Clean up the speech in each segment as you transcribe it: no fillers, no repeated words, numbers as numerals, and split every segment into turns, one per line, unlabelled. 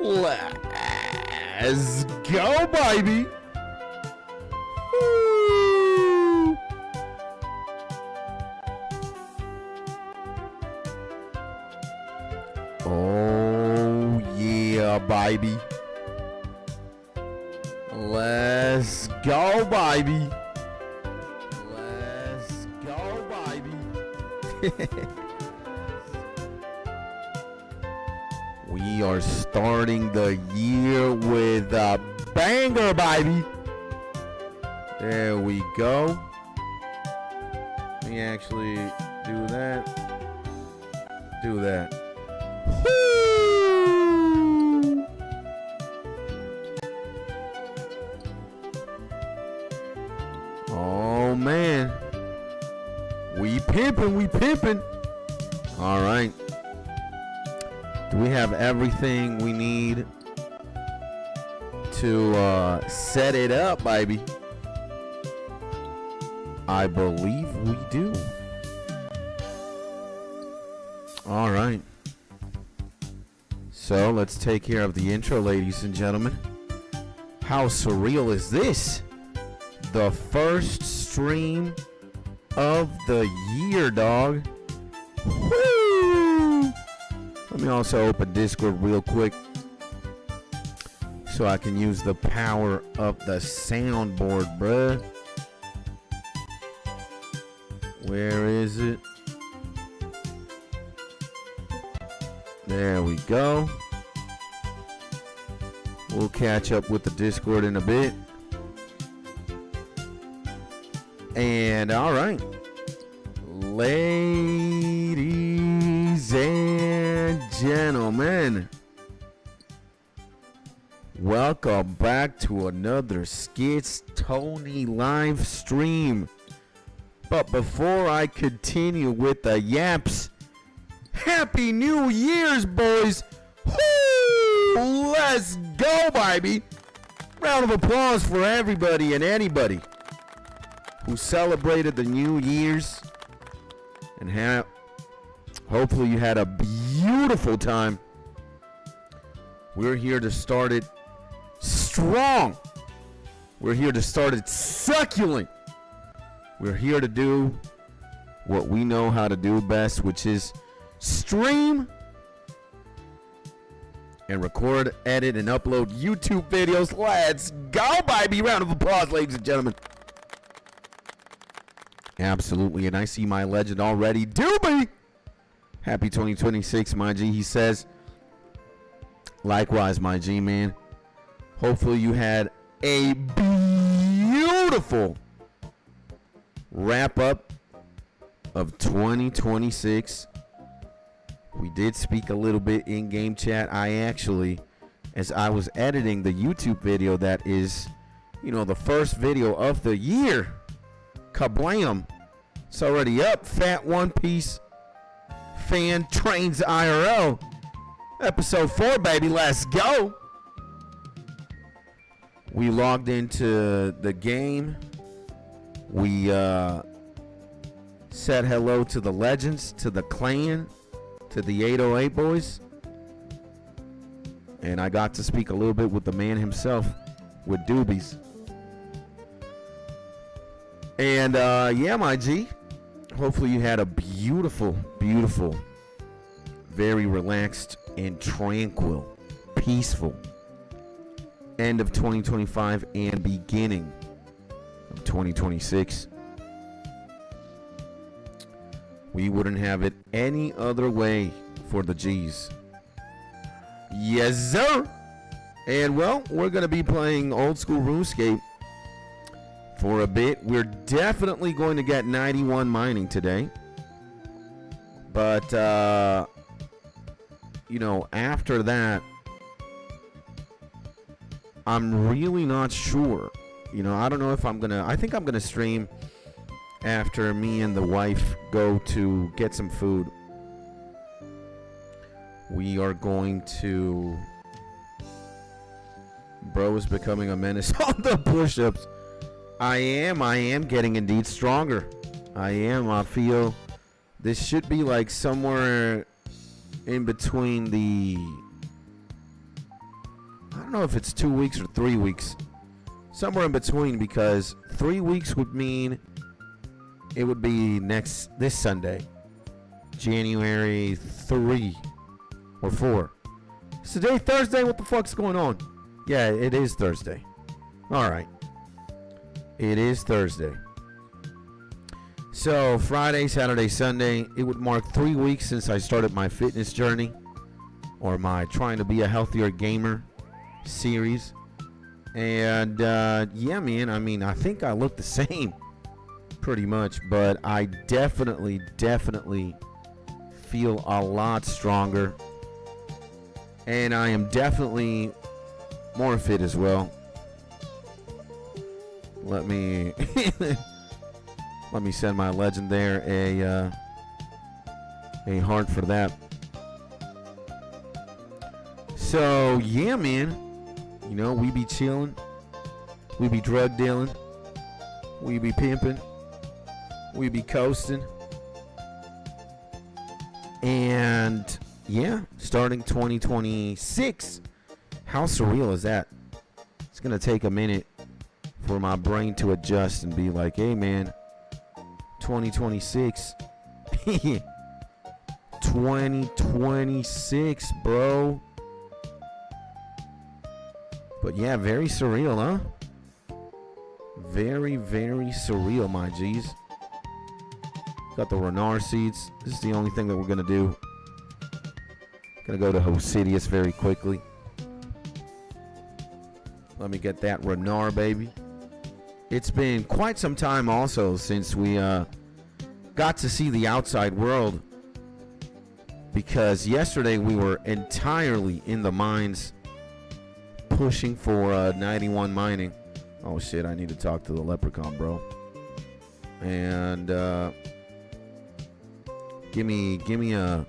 Let's go, baby. Woo. Oh, yeah, baby. Let's go, baby. Let's go, baby. We are starting the year with a banger, baby. There we go. Let me actually do that. Do that. Woo! Oh, man. We pimping, we pimping. All right. Do we have everything we need to set it up, baby? I believe we do. All right. So let's take care of the intro, ladies and gentlemen. How surreal is this? The first stream of the year, dog. Woo! Let me also open Discord real quick so I can use the power of the soundboard, bruh. Where is it? There we go. We'll catch up with the Discord in a bit. And all right. Ladies and gentlemen, welcome back to another Skits Tony live stream. But before I continue with the yaps, Happy New Year's, boys. Woo! Let's go, baby. Round of applause for everybody and anybody who celebrated the New Year's. And hopefully you had a beautiful time. We're here to start it strong. We're here to start it succulent. We're here to do what we know how to do best, which is stream and record, edit, and upload YouTube videos. Let's go, baby. Round of applause, ladies and gentlemen. Absolutely. And I see my legend already. Doobie! Happy 2026, my G. He says, likewise, my G, man. Hopefully you had a beautiful wrap up of 2026. We did speak a little bit in game chat. I actually, as I was editing the YouTube video that is, you know, the first video of the year, kablam, it's already up. Fat One Piece Fan Trains IRL episode 4, baby. Let's go. We logged into the game. We said hello to the legends, to the clan, to the 808 boys. And I got to speak a little bit with the man himself, with Doobies. And yeah, my G, hopefully you had a beautiful, beautiful, very relaxed and tranquil, peaceful end of 2025 and beginning of 2026. We wouldn't have it any other way for the G's. Yes, sir. And well, we're going to be playing old school Runescape for a bit. We're definitely going to get 91 mining today. But, you know, after that, I'm really not sure. You know, I don't know if I'm going to, I think I'm going to stream after me and the wife go to get some food. We are going to, bro is becoming a menace on the push-ups. I am getting indeed stronger. I feel this should be like somewhere in between the don't know if it's 2 weeks or 3 weeks. Somewhere in between, because 3 weeks would mean it would be this Sunday, January 3 or 4. Is today Thursday? What the fuck's going on? Yeah, it is Thursday. All right. It is Thursday. So Friday, Saturday, Sunday, it would mark 3 weeks since I started my fitness journey, or my trying to be a healthier gamer series. And yeah, man, I mean, I think I look the same pretty much, but I definitely feel a lot stronger, and I am definitely more fit as well. Let me let me send my legend there a heart for that. So yeah, man, you know, we be chilling, we be drug dealing, we be pimping, we be coasting, and yeah, starting 2026. How surreal is that? It's gonna take a minute for my brain to adjust and be like, hey man, 2026. 2026, bro. But yeah, very surreal, huh? Very surreal, my G's. Got the Renar seeds. This is the only thing that we're gonna do. Gonna go to Hosidius very quickly. Let me get that Renar, baby. It's been quite some time also since we got to see the outside world, because yesterday we were entirely in the mines pushing for 91 mining. Oh shit, I need to talk to the leprechaun, bro. And give me a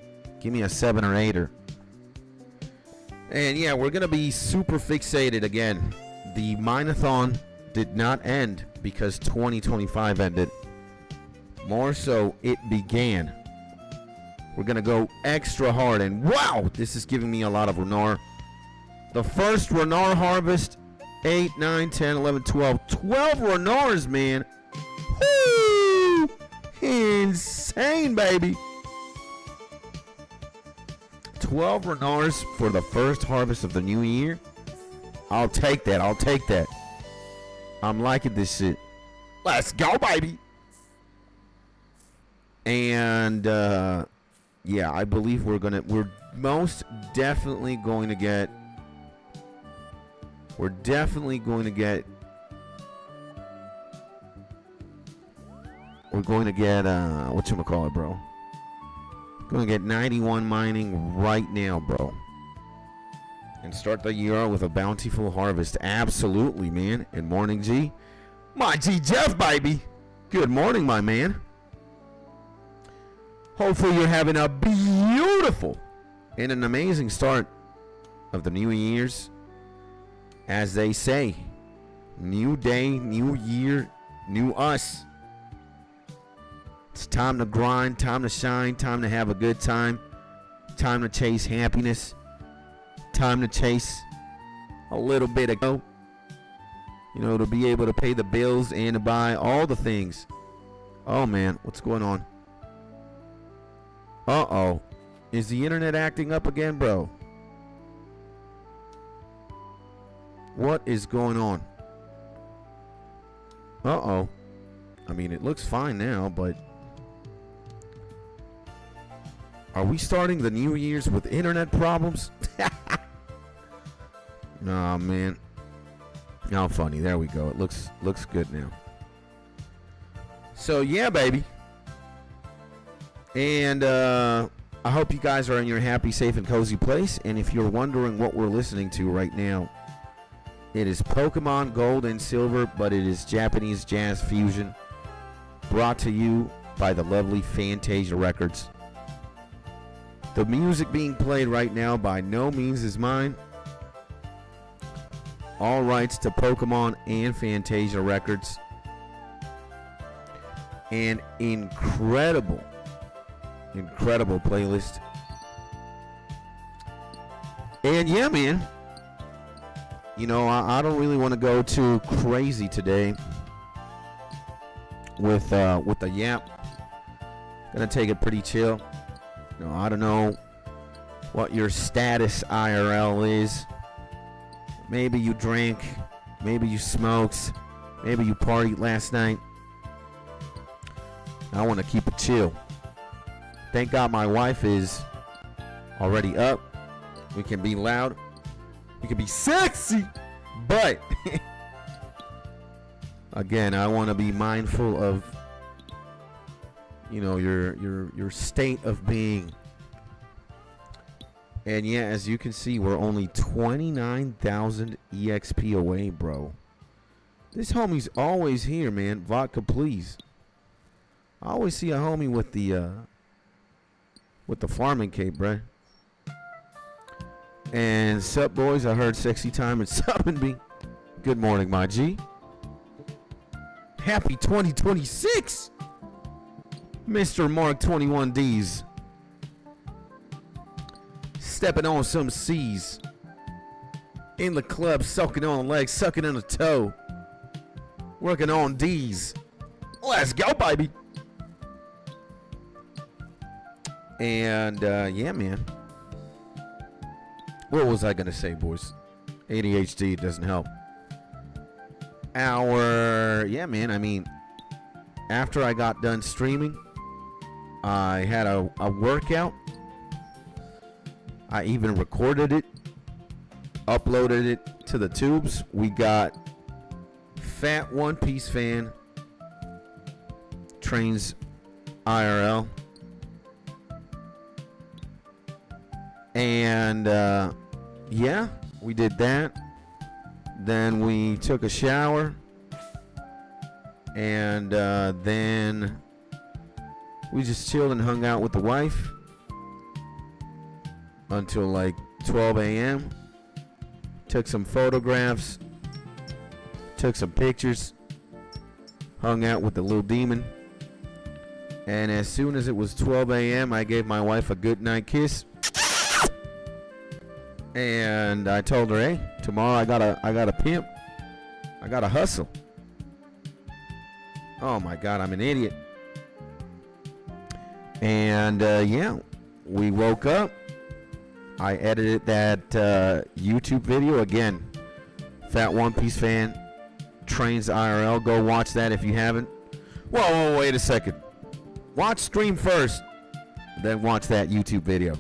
7 or 8er. And yeah, we're gonna be super fixated again. The mine-a-thon did not end because 2025 ended. More so, it began. We're gonna go extra hard, and wow, this is giving me a lot of Renar. The first Renar harvest, 8, 9, 10, 11, 12. 12 Renars, man. Woo! Insane, baby. 12 Renars for the first harvest of the new year. I'll take that. I'll take that. I'm liking this shit. Let's go, baby. And yeah, I believe we're most definitely going to get whatchamacallit, bro. Gonna get 91 mining right now, bro. And start the year with a bountiful harvest. Absolutely, man. And morning, G. My G Jeff, baby. Good morning, my man. Hopefully you're having a beautiful and an amazing start of the new year's. As they say, new day, new year, new us. It's time to grind, time to shine, time to have a good time, time to chase happiness, time to chase a little bit of go, you know, to be able to pay the bills and to buy all the things. Oh man, what's going on? Uh-oh. Is the internet acting up again, bro? What is going on? Uh-oh. I mean, it looks fine now, but are we starting the New Year's with internet problems? Nah, man. How funny. There we go. It looks good now. So, yeah, baby. And I hope you guys are in your happy, safe, and cozy place. And if you're wondering what we're listening to right now, it is Pokemon Gold and Silver, but it is Japanese jazz fusion, brought to you by the lovely Fantasia Records. The music being played right now by no means is mine. All rights to Pokemon and Fantasia Records. An incredible playlist. And yeah, man, You know, I don't really want to go too crazy today with the yap. Gonna take it pretty chill. You know, I don't know what your status IRL is. Maybe you drank, maybe you smoked, maybe you partied last night. I want to keep it chill. Thank God my wife is already up. We can be loud. We can be sexy. But again, I want to be mindful of, you know, your state of being. And yeah, as you can see, we're only 29,000 EXP away, bro. This homie's always here, man. Vodka, please. I always see a homie with the farming cape, bruh. And sup, boys? I heard sexy time and subbing me. Good morning, my G. Happy 2026, Mr. Mark 21Ds. Stepping on some C's. In the club, soaking on a leg, sucking in a toe. Working on D's. Let's go, baby. And yeah, man. What was I gonna say, boys? ADHD doesn't help. Yeah, man. I mean, after I got done streaming, I had a workout. I even recorded it, uploaded it to the tubes. We got Fat One Piece Fan trains IRL. And yeah, we did that. Then we took a shower. And then we just chilled and hung out with the wife until like 12 a.m. Took some photographs. Took some pictures. Hung out with the little demon. And as soon as it was 12 a.m., I gave my wife a good night kiss. And I told her, hey, tomorrow I gotta pimp. I gotta hustle. Oh my God, I'm an idiot. And yeah, we woke up. I edited that YouTube video again. Fat One Piece Fan trains IRL. Go watch that if you haven't. Whoa, wait a second. Watch stream first, then watch that YouTube video.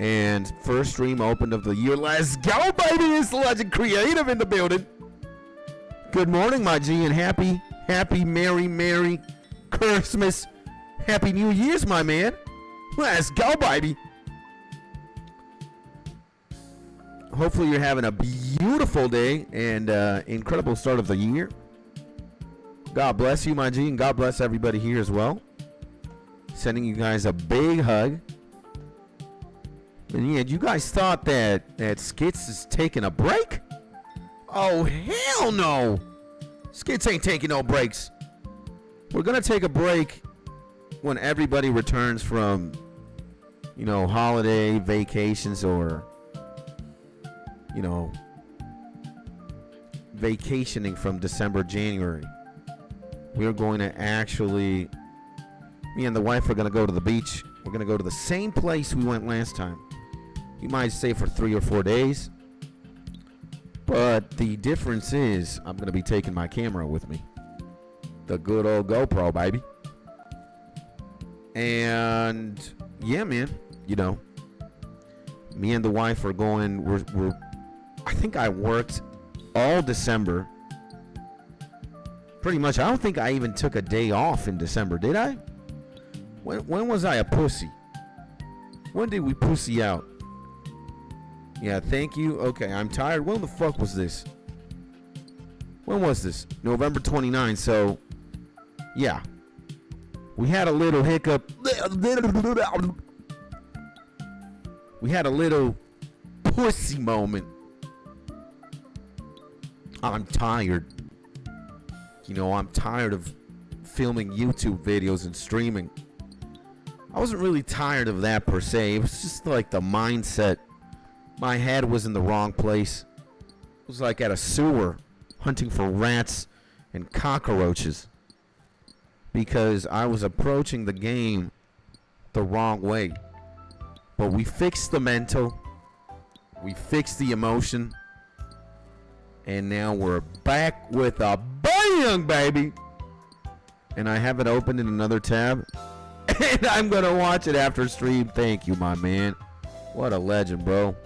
And first stream opened of the year. Let's go, baby! It's the Legend Creative in the building. Good morning, my G, and happy, merry Christmas. Happy New Year's, my man. Let's go, baby. Hopefully you're having a beautiful day and incredible start of the year. God bless you, my G, and God bless everybody here as well. Sending you guys a big hug. And yeah, you guys thought that Skits is taking a break? Oh, hell no. Skits ain't taking no breaks. We're going to take a break when everybody returns from, you know, holiday vacations or, you know, vacationing from December, January. We're going to actually, me and the wife are going to go to the beach. We're going to go to the same place we went last time. You might stay for 3 or 4 days. But the difference is I'm going to be taking my camera with me. The good old GoPro, baby. And yeah, man, you know, me and the wife are going, we're I think I worked all December. Pretty much. I don't think I even took a day off in December, did I? When was I a pussy? When did we pussy out? Yeah, thank you. Okay, I'm tired. When the fuck was this? When was this? November 29th. So, yeah. We had a little hiccup. We had a little pussy moment. I'm tired. You know, I'm tired of filming YouTube videos and streaming. I wasn't really tired of that per se. It was just like the mindset. My head was in the wrong place. was like at a sewer hunting for rats and cockroaches because I was approaching the game the wrong way. But we fixed the mental, we fixed the emotion, and now we're back with a bang, baby. And I have it open in another tab, and I'm gonna watch it after stream. Thank you, my man. What a legend, bro.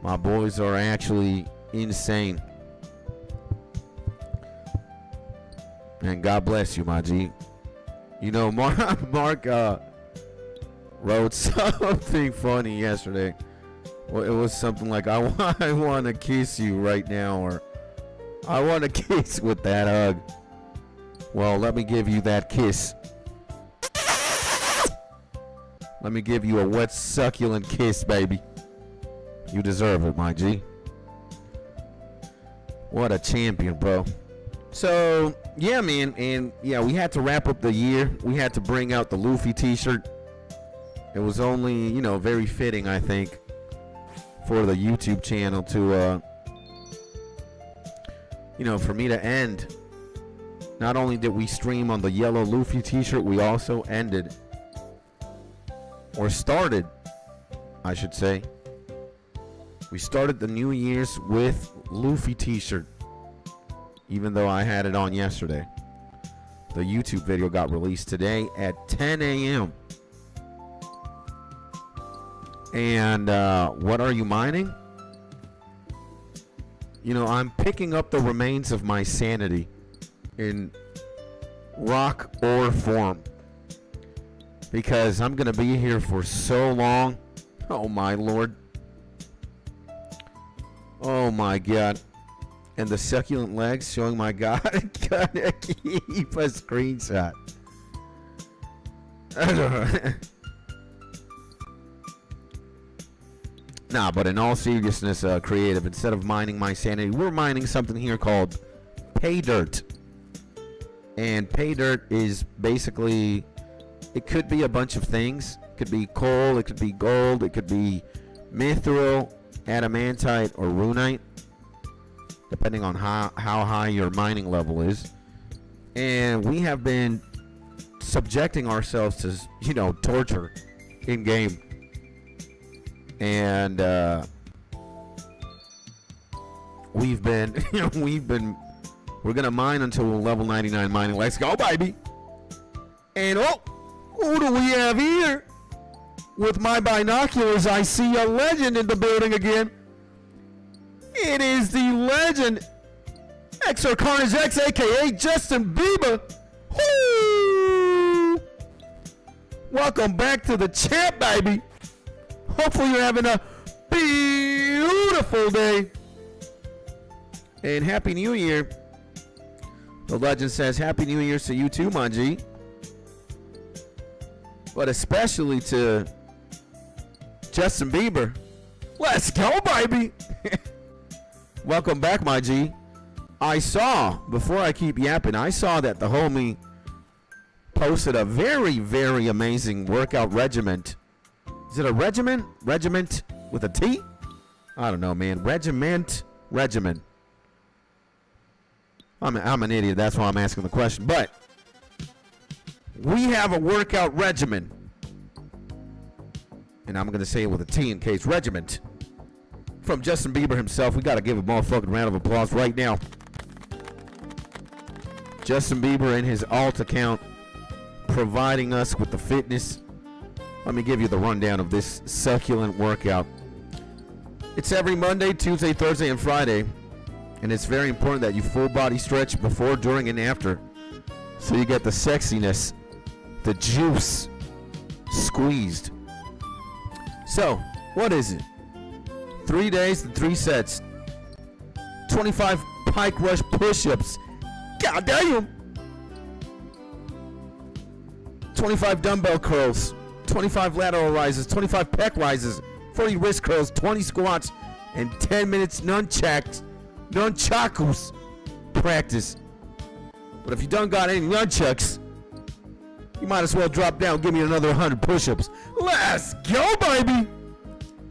My boys are actually insane. And God bless you, my G. You know, Mark wrote something funny yesterday. Well, it was something like, I want to kiss you right now, or I want to kiss with that hug. Well, let me give you that kiss. Let me give you a wet, succulent kiss, baby. You deserve it, my G. What a champion, bro. So, yeah, man. And, yeah, we had to wrap up the year. We had to bring out the Luffy t-shirt. It was only, you know, very fitting, I think, for the YouTube channel to, you know, for me to end. Not only did we stream on the yellow Luffy t-shirt, we also ended, or started, I should say. We started the New Year's with Luffy t-shirt, even though I had it on yesterday. The YouTube video got released today at 10 a.m. And what are you mining? You know, I'm picking up the remains of my sanity in rock ore form, because I'm gonna be here for so long. Oh my lord. Oh my god. And the succulent legs showing my god. Gotta keep a screenshot. Nah, but in all seriousness, creative, instead of mining my sanity, we're mining something here called pay dirt. And pay dirt is basically, it could be a bunch of things. It could be coal, it could be gold, it could be mithril, adamantite, or runite, depending on how high your mining level is. And we have been subjecting ourselves to, you know, torture in game. And we've been, we're gonna mine until we're level 99 mining. Let's go, baby. And oh, who do we have here? With my binoculars, I see a legend in the building again. It is the legend, XR Carnage X, aka Justin Bieber. Woo! Welcome back to the chat, baby. Hopefully you're having a beautiful day. And Happy New Year. The legend says Happy New Year to you too, my G. But especially to Justin Bieber. Let's go, baby. Welcome back, my G. I saw, before I keep yapping, I saw that the homie posted a very, very amazing workout regiment. Is it a regiment? Regiment with a T? I don't know, man. Regiment. I'm an idiot. That's why I'm asking the question. But we have a workout regimen. And I'm going to say it with a T in case. Regiment. From Justin Bieber himself. We got to give a motherfucking round of applause right now. Justin Bieber and his alt account providing us with the fitness. Let me give you the rundown of this succulent workout. It's every Monday, Tuesday, Thursday, and Friday. And it's very important that you full body stretch before, during, and after. So you get the sexiness, the juice squeezed. So, what is it? 3 days and 3 sets. 25 pike rush push-ups. God damn! 25 dumbbell curls. 25 lateral rises, 25 pec rises, 40 wrist curls, 20 squats, and 10 minutes nunchakus practice. But if you don't got any nunchucks, you might as well drop down, give me another 100 push-ups. Let's go, baby!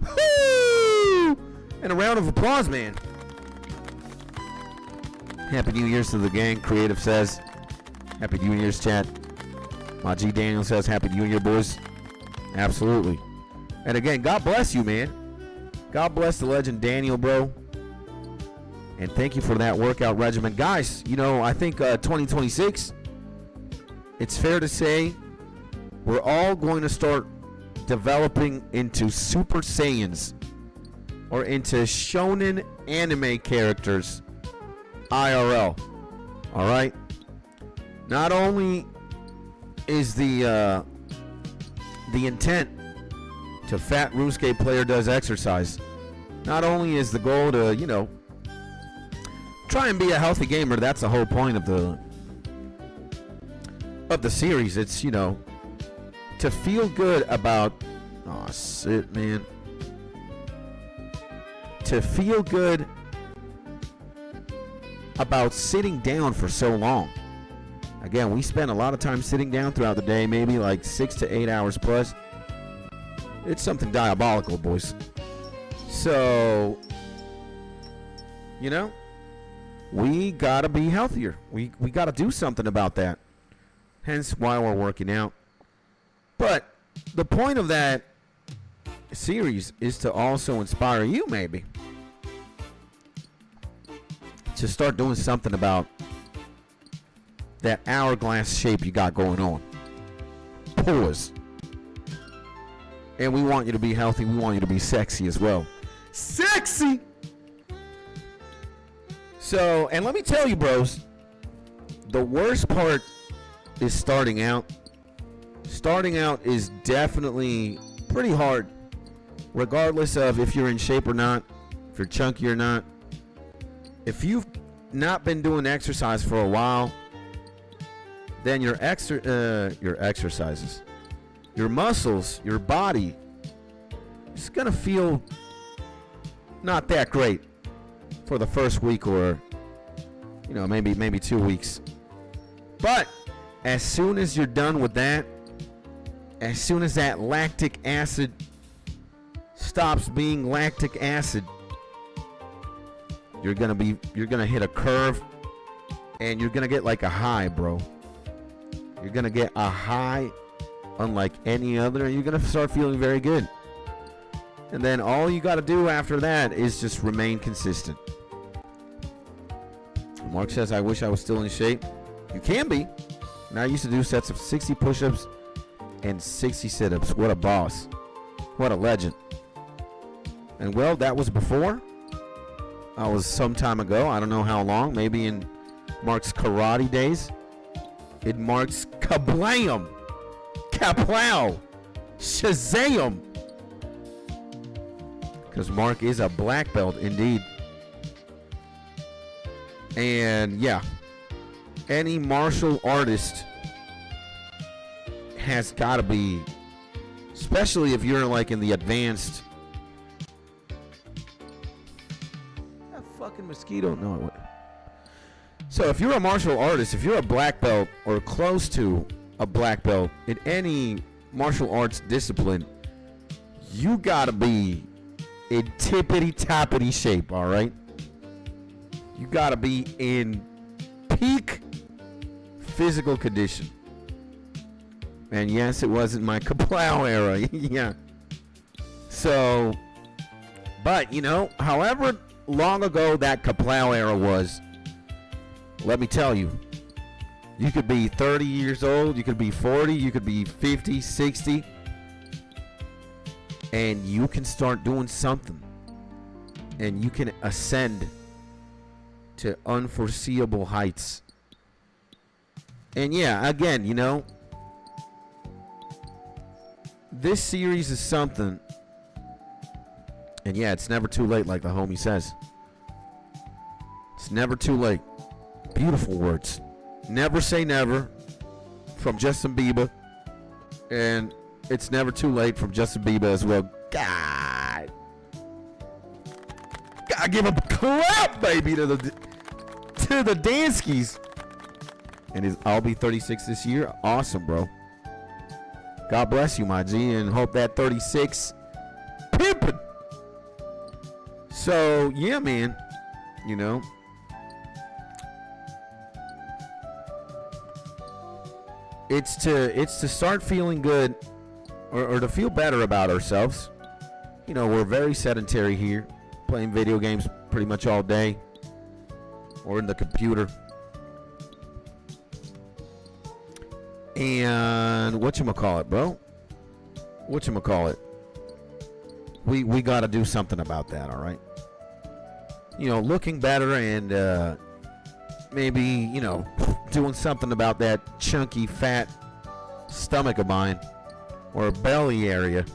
Woo! And a round of applause, man. Happy New Year's to the gang, Creative says. Happy New Year's, chat. My G Daniel says, Happy New Year, boys. Absolutely. And again, God bless you, man. God bless the legend Daniel, bro. And thank you for that workout regimen. Guys, you know, I think 2026, it's fair to say we're all going to start developing into Super Saiyans or into shonen anime characters IRL. All right? Not only is the intent to Fat Runescape Player Does Exercise, not only is the goal to, you know, try and be a healthy gamer. That's the whole point of the series. It's, you know, to feel good about, oh shit, man, to feel good about sitting down for so long. Again, we spend a lot of time sitting down throughout the day, maybe like 6 to 8 hours plus. It's something diabolical, boys. So, you know, we gotta be healthier. We gotta do something about that. Hence why we're working out. But the point of that series is to also inspire you, maybe, to start doing something about that hourglass shape you got going on. Pause. And we want you to be healthy. We want you to be sexy as well. Sexy! So, and let me tell you, bros, the worst part is starting out. Starting out is definitely pretty hard, regardless of if you're in shape or not, if you're chunky or not. If you've not been doing exercise for a while, then your exercises, your muscles, your body is gonna feel not that great for the first week, or, you know, maybe 2 weeks. But as soon as you're done with that, as soon as that lactic acid stops being lactic acid, you're gonna hit a curve, and you're gonna get like a high, bro. You're gonna get a high unlike any other, and you're gonna start feeling very good. And then all you gotta do after that is just remain consistent. Mark says, I wish I was still in shape. You can be. Now I used to do sets of 60 push-ups and 60 sit-ups. What a boss. What a legend. And well, that was before. I was some time ago. I don't know how long. Maybe in Mark's karate days. In Mark's kablam. Kaplow. Shazam. Because Mark is a black belt indeed. And yeah, any martial artist has got to be, especially if you're like in the advanced. That fucking mosquito. No. So if you're a martial artist, if you're a black belt or close to a black belt in any martial arts discipline, you got to be in tippity-toppity shape, all right? You gotta be in peak physical condition. And yes, it wasn't my Kaplow era. Yeah. So, but, you know, however long ago that Kaplow era was, let me tell you, you could be 30 years old, you could be 40, you could be 50, 60, and you can start doing something. And you can ascend to unforeseeable heights. And yeah, again, you know, this series is something. And yeah, it's never too late, like the homie says. It's never too late. Beautiful words. Never say never, from Justin Bieber. And it's never too late, from Justin Bieber as well. God. Gotta give a clap, baby, to the Danskis. And I'll be 36 this year. Awesome, bro. God bless you, my G, and hope that 36 pimpin'. So yeah, man, you know, it's to start feeling good, or to feel better about ourselves. You know, we're very sedentary here, playing video games pretty much all day, or in the computer. And whatchamacallit, bro? Whatchamacallit? We got to do something about that, all right? You know, looking better and maybe, you know, doing something about that chunky, fat stomach of mine or belly area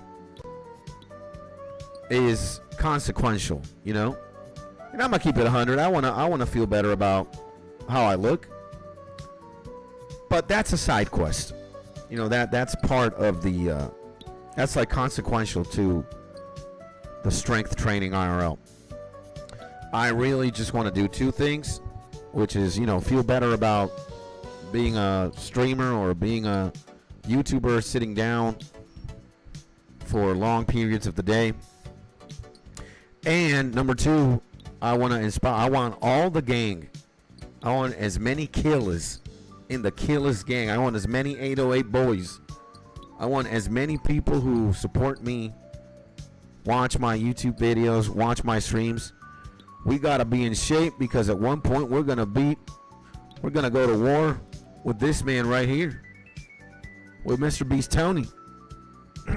is consequential, you know? And I'm going to keep it 100. I want to feel better about how I look. But that's a side quest. You know, that's part of the that's like consequential to the strength training IRL. I really just want to do two things, which is, you know, feel better about being a streamer or being a YouTuber sitting down for long periods of the day. And number two, I want to inspire. I want all the gang. I want as many killers in the killers gang. I want as many 808 boys. I want as many people who support me, watch my YouTube videos, watch my streams. We gotta be in shape, because at one point we're gonna go to war with this man right here, with Mr. Beast Tony.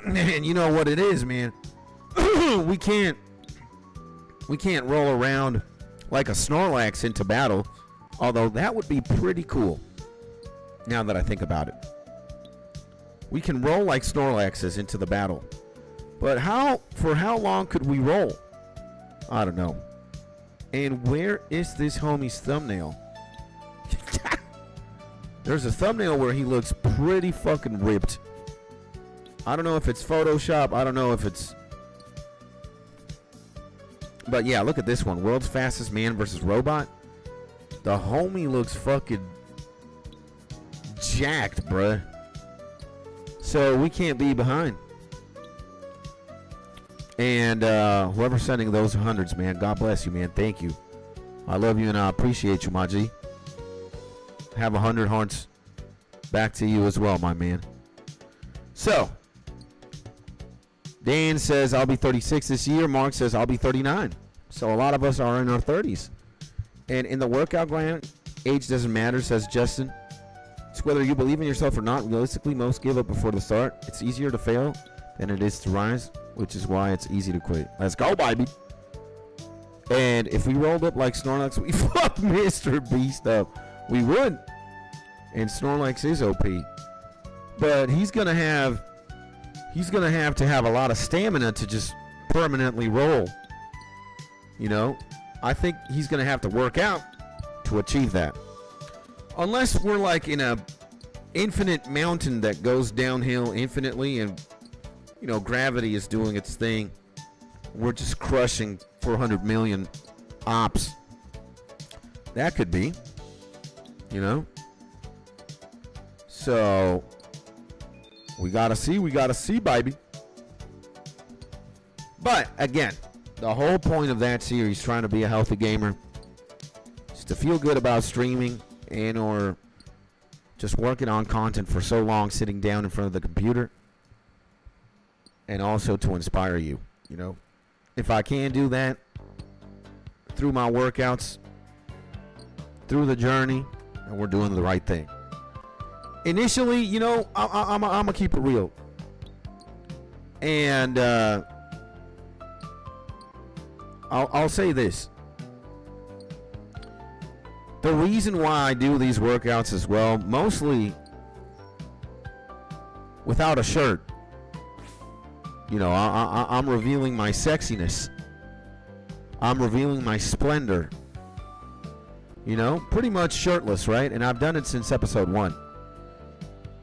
And you know what it is, man. we can't roll around like a Snorlax into battle, although that would be pretty cool. Now that I think about it, we can roll like Snorlaxes into the battle, but for how long could we roll? I don't know. And where is this homie's thumbnail? There's a thumbnail where he looks pretty fucking ripped. I don't know if it's Photoshop. I don't know if it's... But yeah, look at this one. World's fastest man versus robot. The homie looks fucking jacked, bruh. So we can't be behind. And whoever's sending those hundreds, man, God bless you, man. Thank you. I love you and I appreciate you, my G. Have 100 hearts back to you as well, my man. So, Dan says, I'll be 36 this year. Mark says, I'll be 39. So a lot of us are in our 30s. And in the workout grind, age doesn't matter, says Justin. It's whether you believe in yourself or not. Realistically, most give up before the start. It's easier to fail than it is to rise, which is why it's easy to quit. Let's go, baby. And if we rolled up like Snorlax, we fuck Mr. Beast up. We would. And Snorlax is OP. But he's gonna have to have a lot of stamina to just permanently roll. You know? I think he's gonna have to work out to achieve that. Unless we're like in a infinite mountain that goes downhill infinitely and, you know, gravity is doing its thing. We're just crushing 400 million ops. That could be, you know. So we gotta see, baby. But again, the whole point of that series, trying to be a healthy gamer, is to feel good about streaming and or just working on content for so long, sitting down in front of the computer, and also to inspire you, you know. If I can do that through my workouts, through the journey, and we're doing the right thing. Initially, you know, I'm gonna keep it real. And I'll say this. The reason why I do these workouts as well, mostly without a shirt. You know, I'm revealing my sexiness. I'm revealing my splendor. You know, pretty much shirtless, right? And I've done it since episode 1.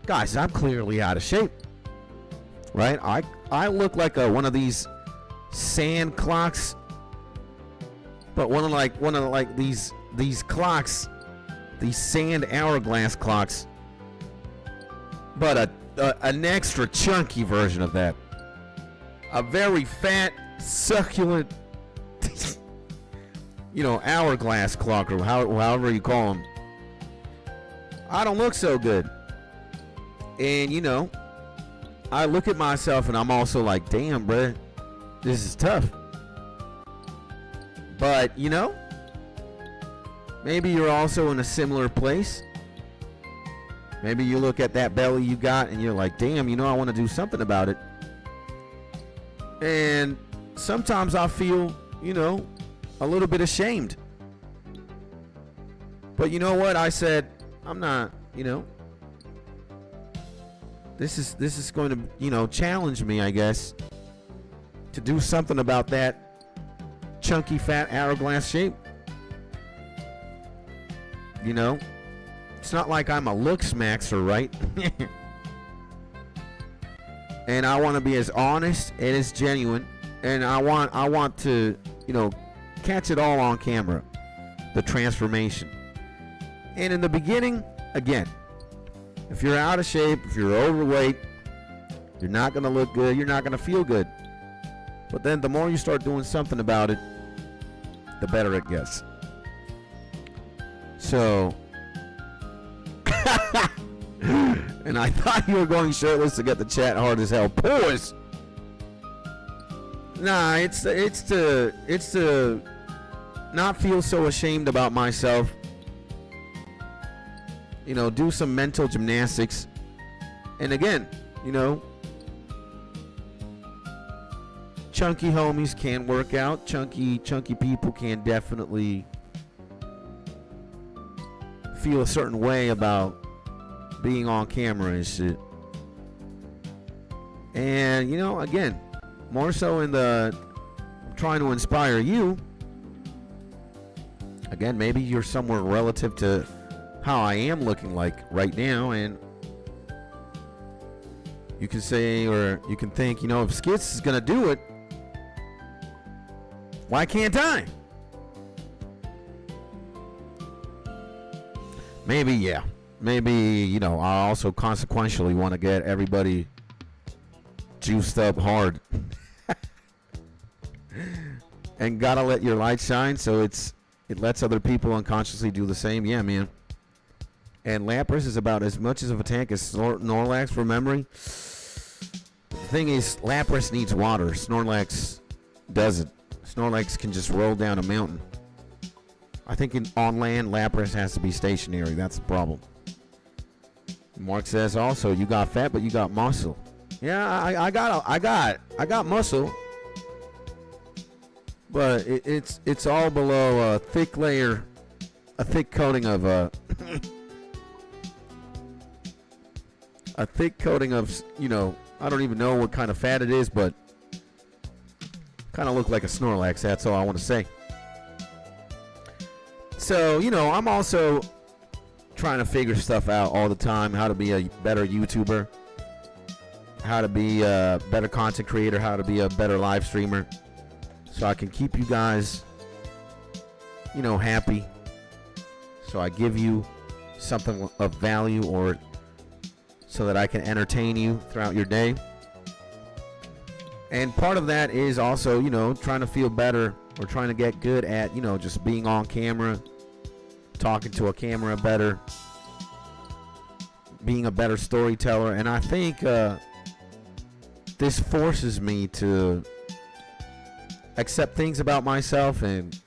Guys, I'm clearly out of shape. Right? I look like one of these sand clocks. But one of these clocks, these sand hourglass clocks. But an extra chunky version of that. A very fat, succulent hourglass clock or however you call them, I don't look so good. And, I look at myself and I'm also like, damn, bruh, this is tough. But, maybe you're also in a similar place. Maybe you look at that belly you got and you're like, damn, I want to do something about it. And sometimes I feel, a little bit ashamed. But you know what? I said, I'm not, this is going to, challenge me, I guess, to do something about that chunky, fat hourglass shape. It's not like I'm a looks maxer, right? And I want to be as honest and as genuine, and I want to, catch it all on camera, the transformation. And in the beginning, again, if you're out of shape, if you're overweight, you're not going to look good, you're not going to feel good. But then the more you start doing something about it, the better it gets. So, and I thought you were going shirtless to get the chat hard as hell. Pause. Nah, it's to not feel so ashamed about myself. Do some mental gymnastics. And again, chunky homies can work out. Chunky people can definitely feel a certain way about being on camera and shit. And, again, more so in the trying to inspire you. Again, maybe you're somewhere relative to how I am looking like right now, and you can say, or you can think, if Skits is gonna do it, why can't I? Maybe, yeah. Maybe, I also consequentially want to get everybody juiced up hard. And gotta let your light shine, so it lets other people unconsciously do the same. Yeah, man. And Lapras is about as much of a tank as Snorlax for memory. The thing is, Lapras needs water. Snorlax doesn't. Snorlax can just roll down a mountain. I think on land, Lapras has to be stationary. That's the problem. Mark says also, you got fat, but you got muscle. Yeah, I got muscle. But it's all below a thick coating of a thick coating of, I don't even know what kind of fat it is, but kind of look like a Snorlax. That's all I want to say. So, I'm also trying to figure stuff out all the time, how to be a better YouTuber, how to be a better content creator, how to be a better live streamer, so I can keep you guys, happy. So I give you something of value, or so that I can entertain you throughout your day. And part of that is also, trying to feel better, or trying to get good at, just being on camera, talking to a camera better, being a better storyteller. And I think this forces me to accept things about myself and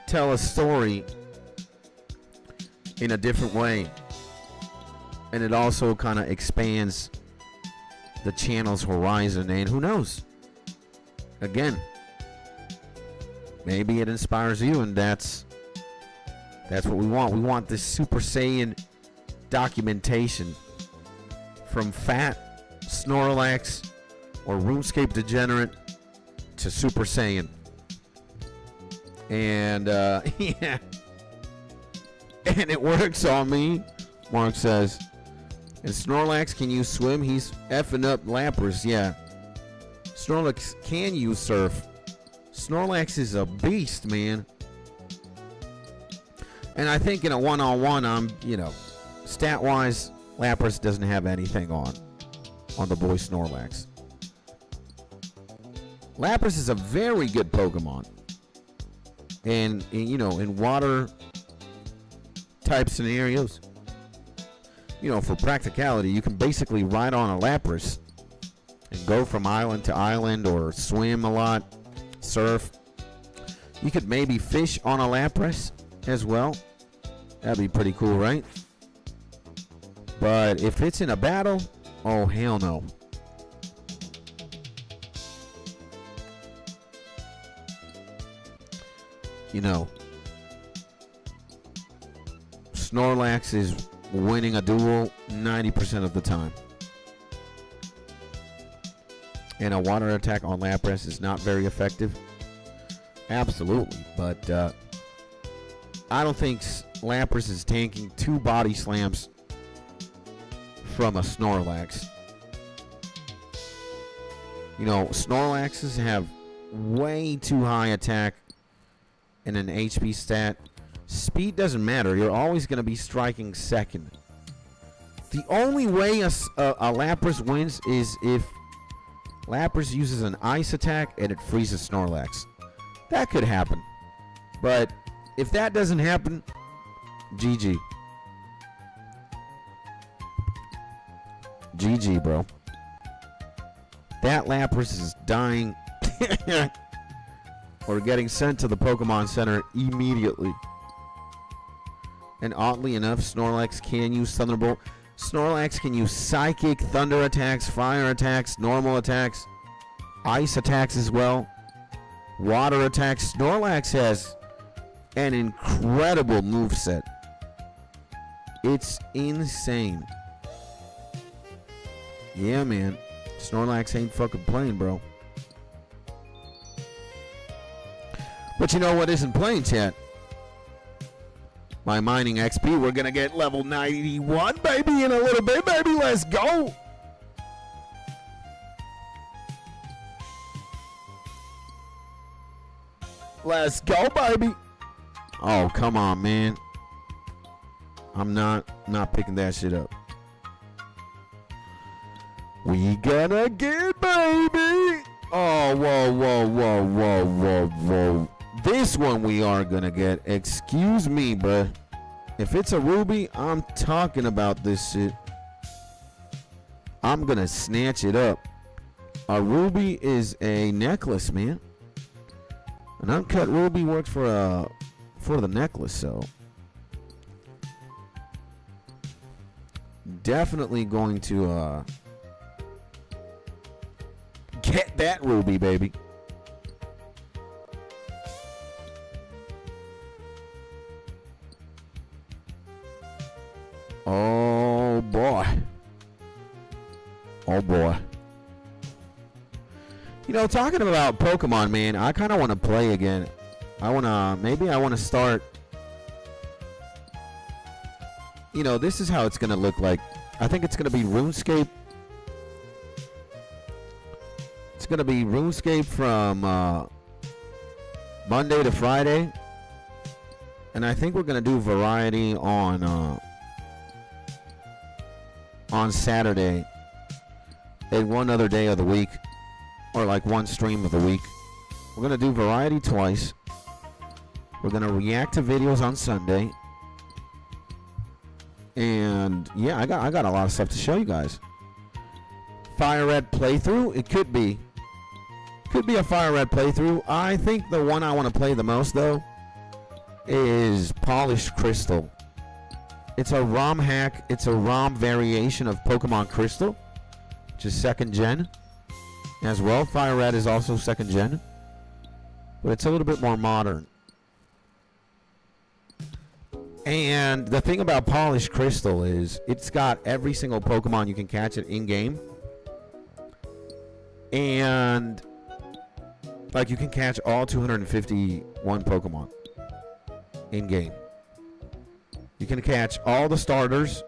tell a story in a different way. And it also kind of expands the channel's horizon, and who knows? Again, maybe it inspires you, and that's what we want. We want this Super Saiyan documentation from fat Snorlax or RuneScape degenerate to Super Saiyan. And yeah, and it works on me, Mark says. And Snorlax, can you swim? He's effing up Lapras. Yeah. Snorlax can use surf. Snorlax is a beast, man. And I think in a one-on-one, stat-wise, Lapras doesn't have anything on the boy Snorlax. Lapras is a very good Pokemon. And you know, in water type scenarios, you know, for practicality, you can basically ride on a Lapras and go from island to island, or swim a lot, surf. You could maybe fish on a Lapras as well. That'd be pretty cool, right? But if it's in a battle, oh hell no. You know, Snorlax is winning a duel 90% of the time. And a water attack on Lapras is not very effective. Absolutely. But I don't think Lapras is tanking 2 body slams from a Snorlax. You know, Snorlaxes have way too high attack and an HP stat. Speed doesn't matter. You're always going to be striking second. The only way a Lapras wins is if Lapras uses an ice attack and it freezes Snorlax. That could happen. But if that doesn't happen, GG. GG, bro. That Lapras is dying or getting sent to the Pokemon Center immediately. And oddly enough, Snorlax can use Thunderbolt. Snorlax can use Psychic, Thunder attacks, Fire attacks, Normal attacks, Ice attacks as well, Water attacks. Snorlax has an incredible moveset. It's insane. Yeah, man. Snorlax ain't fucking playing, bro. But you know what isn't playing, chat? My mining XP. We're gonna get level 91, baby, in a little bit, baby. Let's go. Let's go, baby. Oh, come on, man. I'm not picking that shit up. We gonna get, baby. Oh, whoa, whoa, whoa, whoa, whoa, whoa. This one we are gonna get. Excuse me, but if it's a ruby, I'm talking about this shit. I'm gonna snatch it up. A ruby is a necklace, man. An uncut ruby works for the necklace, so definitely going to get that ruby, baby. Oh boy. Oh boy. You know, talking about Pokemon, man, I kind of want to play again. Maybe I want to start. You know, this is how it's going to look like. I think it's going to be Runescape. It's going to be Runescape from Monday to Friday. And I think we're going to do variety on Saturday. And one other day of the week. Or like one stream of the week. We're going to do variety twice. We're going to react to videos on Sunday. And yeah, I got a lot of stuff to show you guys. Fire Red playthrough. It could be a Fire Red playthrough. I think the one I want to play the most, though, is Polished Crystal. It's a ROM hack. It's a ROM variation of Pokemon Crystal, which is 2nd gen. As well, Fire Red is also 2nd gen, but it's a little bit more modern. And the thing about Polished Crystal is it's got every single Pokemon you can catch it in-game. And like you can catch all 251 Pokemon in-game. You can catch all the starters.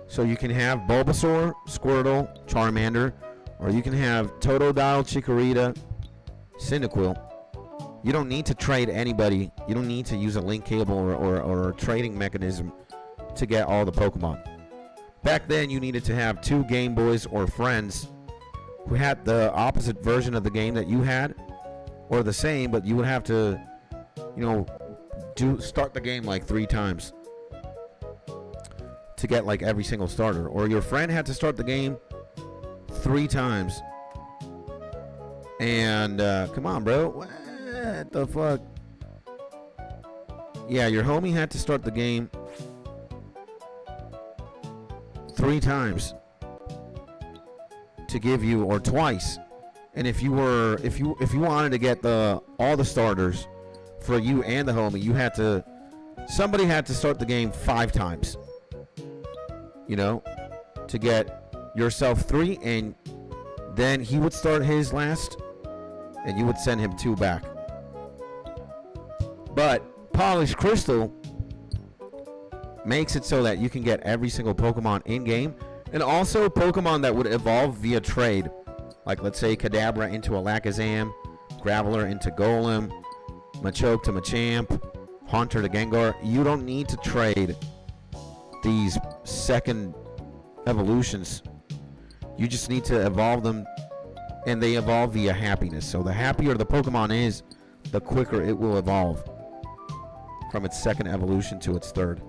So you can have Bulbasaur, Squirtle, Charmander, or you can have Totodile, Chikorita, Cyndaquil. You don't need to trade anybody. You don't need to use a link cable or a trading mechanism to get all the Pokemon. Back then, you needed to have 2 Game Boys or friends who had the opposite version of the game that you had, or the same, but you would have to you know, start the game like 3 times to get like every single starter, or your friend had to start the game 3 times. And come on, bro, what the fuck? Yeah, your homie had to start the game 3 times to give you, or twice. And if you wanted to get all the starters for you and the homie, somebody had to start the game 5 times. You know, to get yourself 3, and then he would start his last, and you would send him 2 back. But Polished Crystal makes it so that you can get every single Pokemon in game, and also Pokemon that would evolve via trade. Like, let's say Kadabra into Alakazam, Graveler into Golem, Machoke to Machamp, Haunter to Gengar. You don't need to trade these second evolutions. You just need to evolve them, and they evolve via happiness. So the happier the Pokemon is, the quicker it will evolve from its second evolution to its third.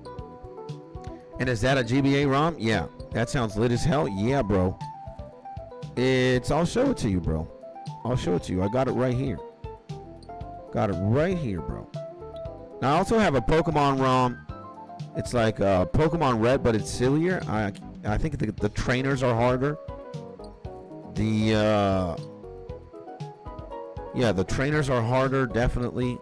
And is that a GBA ROM? Yeah. That sounds lit as hell. Yeah, bro. I'll show it to you, bro. I'll show it to you. I got it right here. Got it right here, bro. Now I also have a Pokemon ROM. It's like Pokemon Red, but it's sillier. I think the trainers are harder. The trainers are harder, definitely.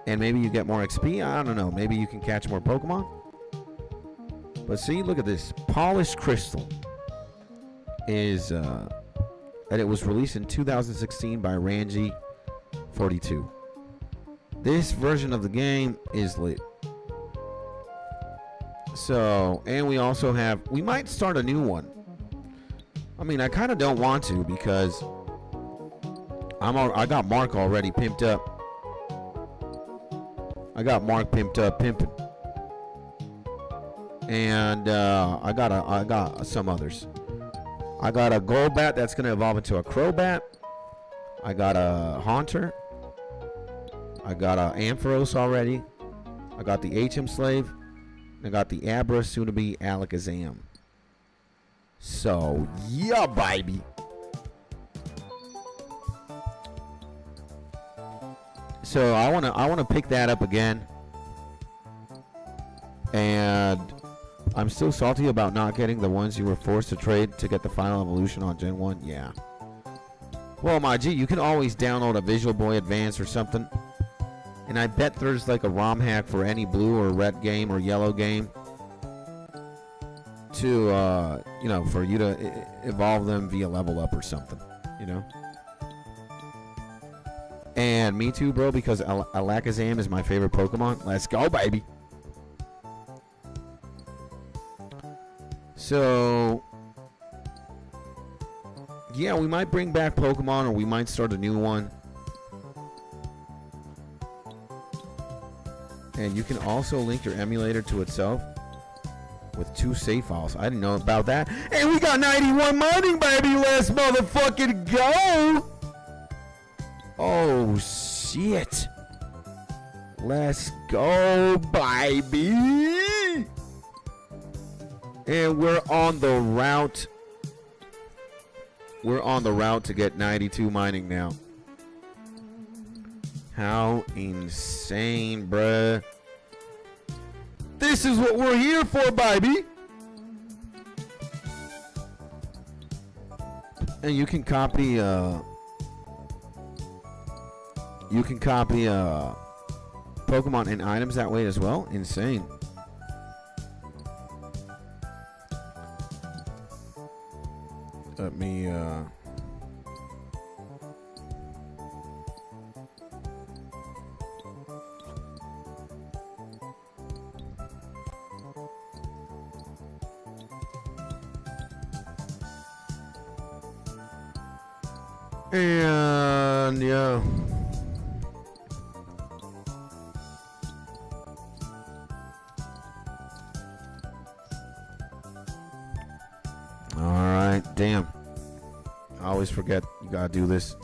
And maybe you get more XP. I don't know. Maybe you can catch more Pokemon. But see, look at this. Polished Crystal is and it was released in 2016 by Ranji 42. This version of the game is lit. So, and we also we might start a new one. I mean, I kind of don't want to, because I got Mark already pimped up. I got Mark pimped up, pimping. And I got some others. I got a Golbat that's going to evolve into a Crobat. I got a Haunter. I got a Ampharos already. I got the HM Slave. I got the Abra, soon to be Alakazam. So, yeah, baby. So I wanna pick that up again. And I'm still salty about not getting the ones you were forced to trade to get the final evolution on Gen 1. Yeah. Well, my G, you can always download a Visual Boy Advance or something. And I bet there's like a ROM hack for any blue or red game or yellow game to, you know, for you to evolve them via level up or something, you know. And me too, bro, because Alakazam is my favorite Pokemon. Let's go, baby. So, yeah, we might bring back Pokemon, or we might start a new one. And you can also link your emulator to itself with 2 save files. I didn't know about that. And we got 91 mining, baby. Let's motherfucking go. Oh, shit. Let's go, baby. And we're on the route. We're on the route to get 92 mining now. How insane, bruh. This is what we're here for, baby. And you can copy Pokemon and items that way as well. Insane. Let me and yeah. Alright, damn. I always forget you gotta do this.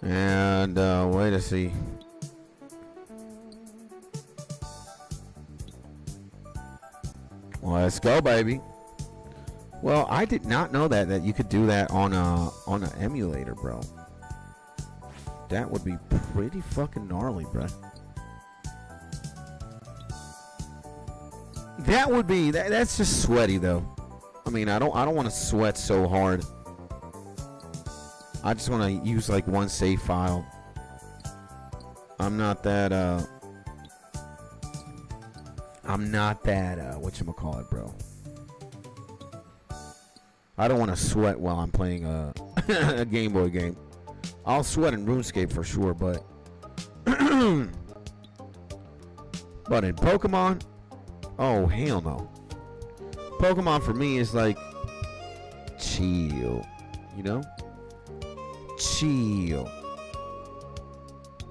And wait to see. Let's go, baby. Well, I did not know that you could do that on an emulator, bro. That would be pretty fucking gnarly, bro. That would be that's just sweaty though. I mean, I don't want to sweat so hard. I just want to use like one save file. I'm not that whatchamacallit, bro. I don't want to sweat while I'm playing a Game Boy game. I'll sweat in RuneScape for sure, but in Pokemon, oh hell no. Pokemon for me is like chill, you know? Chill.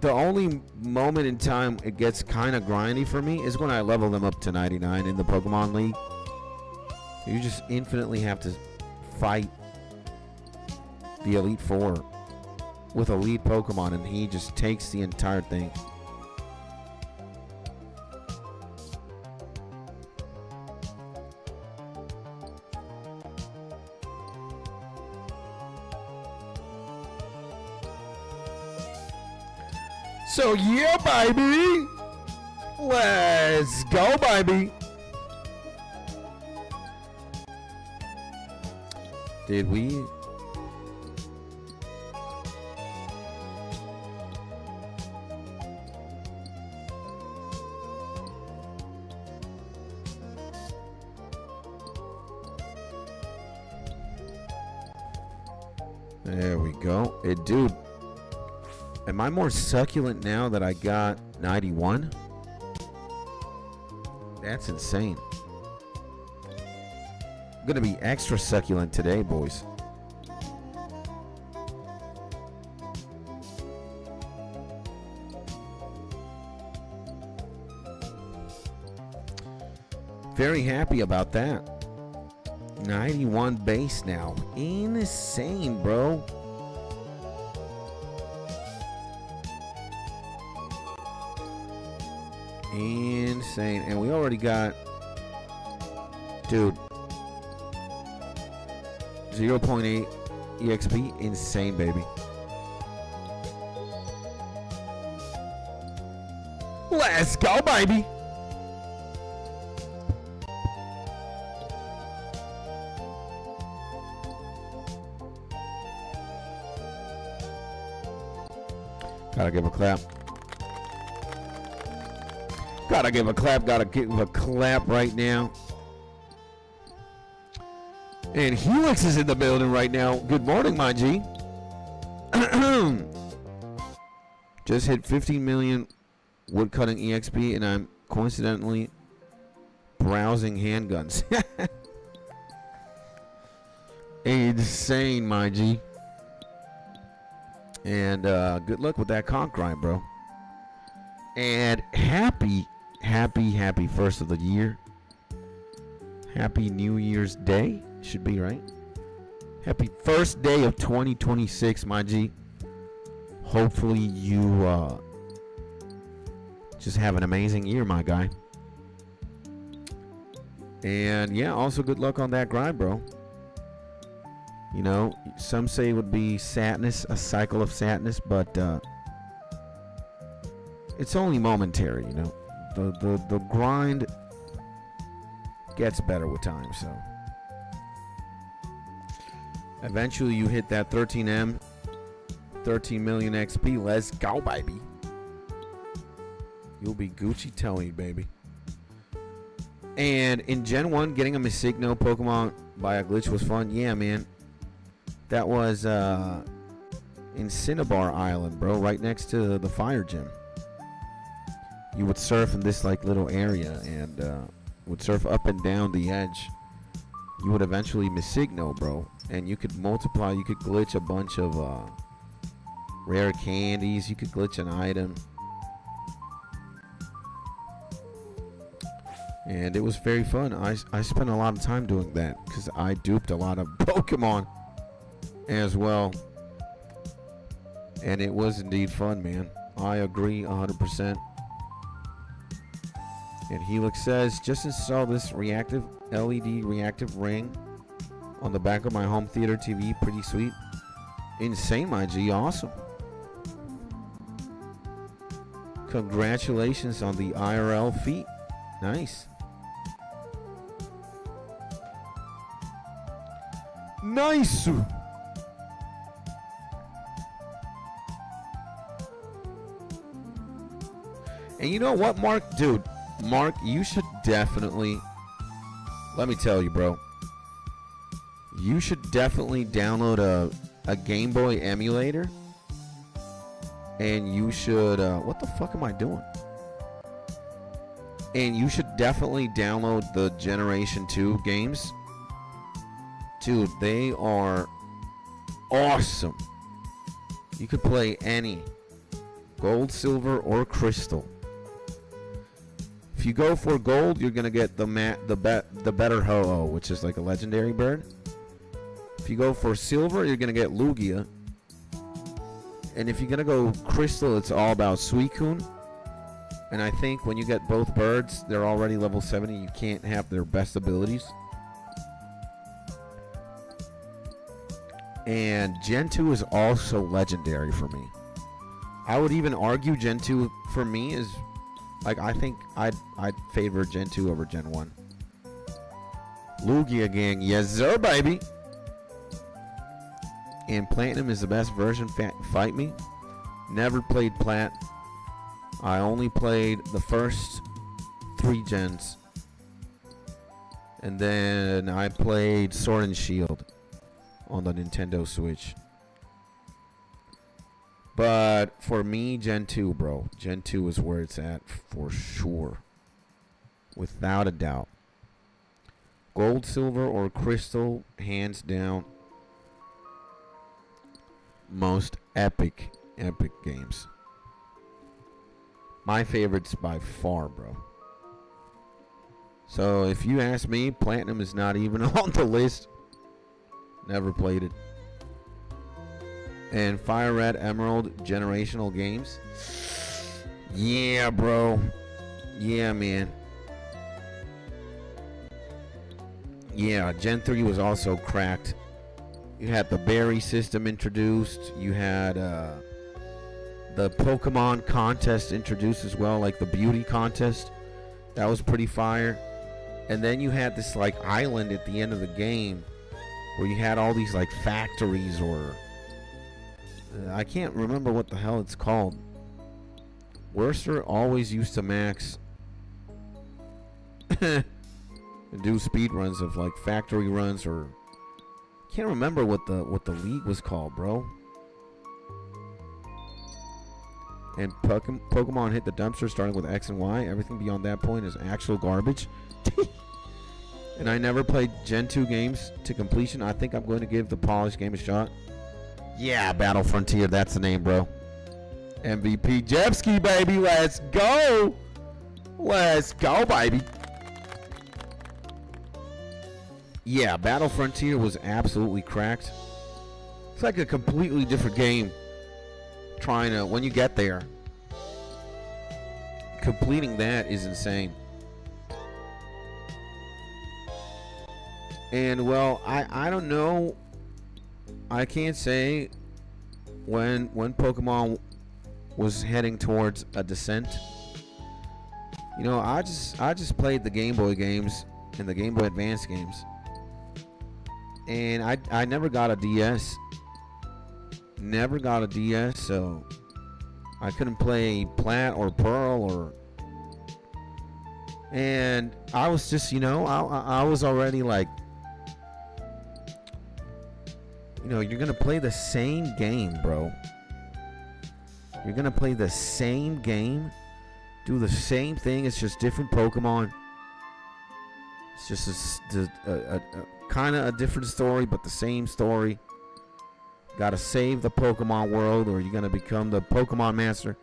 The only moment in time it gets kind of grindy for me is when I level them up to 99 in the Pokemon League. You just infinitely have to fight the Elite Four with a lead Pokemon, and he just takes the entire thing. So yeah, baby. Let's go, baby. Did we? There we go. Dude. Am I more succulent now that I got 91? That's insane. I'm gonna be extra succulent today, boys. Very happy about that. 91 base now. Insane, bro. Insane. And we already got, dude, 0.8 EXP. Insane, baby. Let's go, baby. Gotta give a clap. Gotta give a clap. Gotta give a clap right now. And Helix is in the building right now. Good morning, my G. Just hit 15 million woodcutting EXP, and I'm coincidentally browsing handguns. Insane, my G. And good luck with that conch grind, bro. And happy first of the year. Happy New Year's Day. Should be right. Happy first day of 2026, my G. Hopefully you just have an amazing year, my guy. And yeah, also good luck on that grind, bro. You know, some say it would be sadness, a cycle of sadness, but it's only momentary, you know. The grind gets better with time, so eventually you hit that 13M, 13 million XP. Let's go, baby. You'll be Gucci Tony, baby. And in Gen 1, getting a Misigno Pokemon by a glitch was fun. Yeah, man. That was in Cinnabar Island, bro, right next to the fire gym. You would surf in this like little area and would surf up and down the edge. You would eventually Misigno, bro, and you could multiply. You could glitch a bunch of rare candies. You could glitch an item, and it was very fun. I spent a lot of time doing that because I duped a lot of Pokemon as well. And it was indeed fun, man. I agree 100%. And Helix says, just install this reactive LED reactive ring on the back of my home theater TV. Pretty sweet. Insane, my G. Awesome. Congratulations on the IRL feat. Nice. Nice. And you know what, Mark? Dude, Mark, you should definitely, let me tell you, bro. You should definitely download a Game Boy emulator. And you should, what the fuck am I doing? And you should definitely download the Generation 2 games. Dude, they are awesome. You could play any. Gold, silver, or crystal. If you go for gold, you're gonna get the better Ho-Oh, which is like a legendary bird. If you go for silver, you're gonna get Lugia. And if you're gonna go crystal, it's all about Suicune. And I think when you get both birds, they're already level 70. You can't have their best abilities. And Gen 2 is also legendary for me. I would even argue Gen 2 for me is, like, I think I'd favor Gen 2 over Gen 1. Lugia gang, yes sir, baby. And Platinum is the best version. Fight me. Never played Plat. I only played the first 3 gens. And then I played Sword and Shield on the Nintendo Switch. But for me, Gen 2, bro. Gen 2 is where it's at for sure. Without a doubt. Gold, silver, or crystal, hands down. Most epic games. My favorites by far, bro. So if you ask me, Platinum is not even on the list. Never played it. And Fire Red Emerald generational games. Yeah, bro. Yeah, man. Yeah, Gen 3 was also cracked. You had the berry system introduced. You had the Pokemon contest introduced as well, like the beauty contest. That was pretty fire. And then you had this like island at the end of the game where you had all these like factories, or I can't remember what the hell it's called. Worcester always used to max and do speed runs of like factory runs, or can't remember what the league was called, bro. And Pokemon hit the dumpster starting with X and Y. Everything beyond that point is actual garbage. And I never played Gen 2 games to completion. I think I'm going to give the polished game a shot. Yeah, Battle Frontier, that's the name, bro. MVP Jepski, baby, let's go. Let's go, baby. Yeah, Battle Frontier was absolutely cracked. It's like a completely different game. Trying to, when you get there, completing that is insane. And well, I don't know. I can't say when Pokemon was heading towards a descent. You know, I just played the Game Boy games and the Game Boy Advance games. And I never got a DS. Never got a DS, so I couldn't play Plat or Pearl or. And I was just, you know, I was already like, you know, you're gonna play the same game, bro. You're gonna play the same game, do the same thing. It's just different Pokemon. It's just a kind of a different story, but the same story. Gotta save the Pokemon world, or you're gonna become the Pokemon master.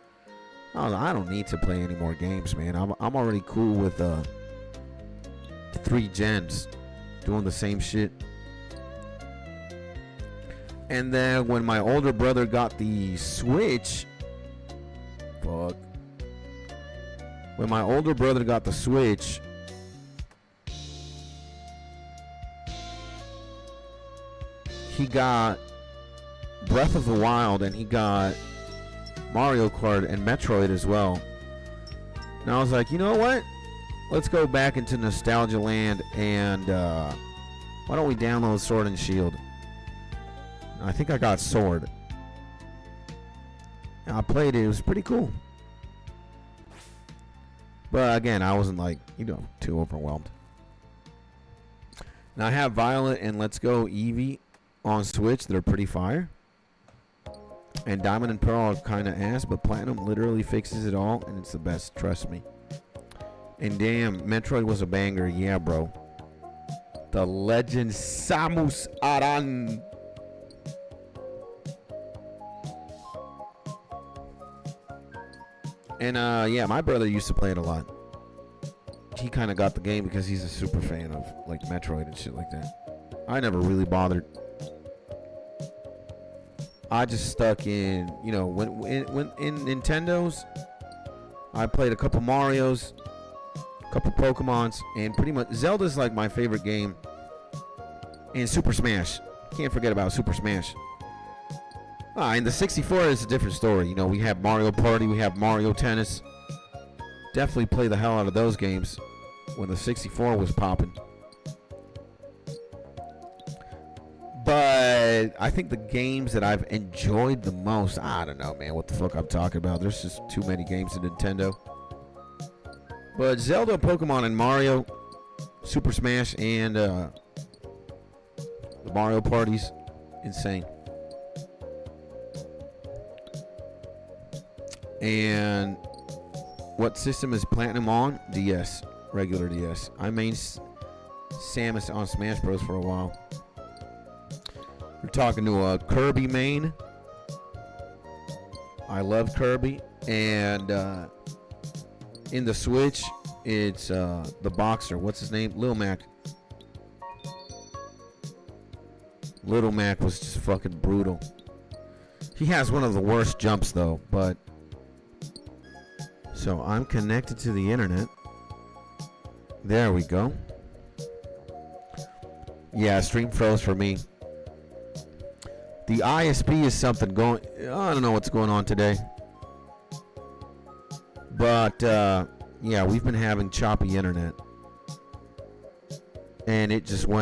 Oh, I don't need to play any more games, man. I'm already cool with the 3 gens doing the same shit. And then when my older brother got the Switch, fuck. When my older brother got the Switch, he got Breath of the Wild and he got Mario Kart and Metroid as well. And I was like, you know what? Let's go back into nostalgia land and why don't we download Sword and Shield? I think I got Sword. I played it. It was pretty cool. But again, I wasn't like, too overwhelmed. Now I have Violet and Let's Go Eevee on Switch. They're pretty fire. And Diamond and Pearl are kind of ass, but Platinum literally fixes it all, and it's the best. Trust me. And damn, Metroid was a banger. Yeah, bro. The legend Samus Aran. And yeah, my brother used to play it a lot. He kind of got the game because he's a super fan of like Metroid and shit like that. I never really bothered. I just stuck in, when in Nintendo's, I played a couple Marios, a couple Pokemons, and pretty much Zelda's like my favorite game. And Super Smash. Can't forget about Super Smash. And the 64 is a different story. We have Mario Party, we have Mario Tennis. Definitely play the hell out of those games when the 64 was popping. But I think the games that I've enjoyed the most, I don't know, man, what the fuck I'm talking about. There's just too many games in Nintendo. But Zelda, Pokemon, and Mario, Super Smash, and the Mario Parties, insane. And what system is Platinum on? DS, regular DS. I main Samus on Smash Bros for a while. We're talking to a Kirby main. I love Kirby. And in the Switch, it's the boxer. What's his name? Lil Mac. Little Mac was just fucking brutal. He has one of the worst jumps though, but so I'm connected to the internet. There we go. Yeah, stream froze for me. The ISP is something going. I don't know what's going on today. But yeah, we've been having choppy internet. And it just went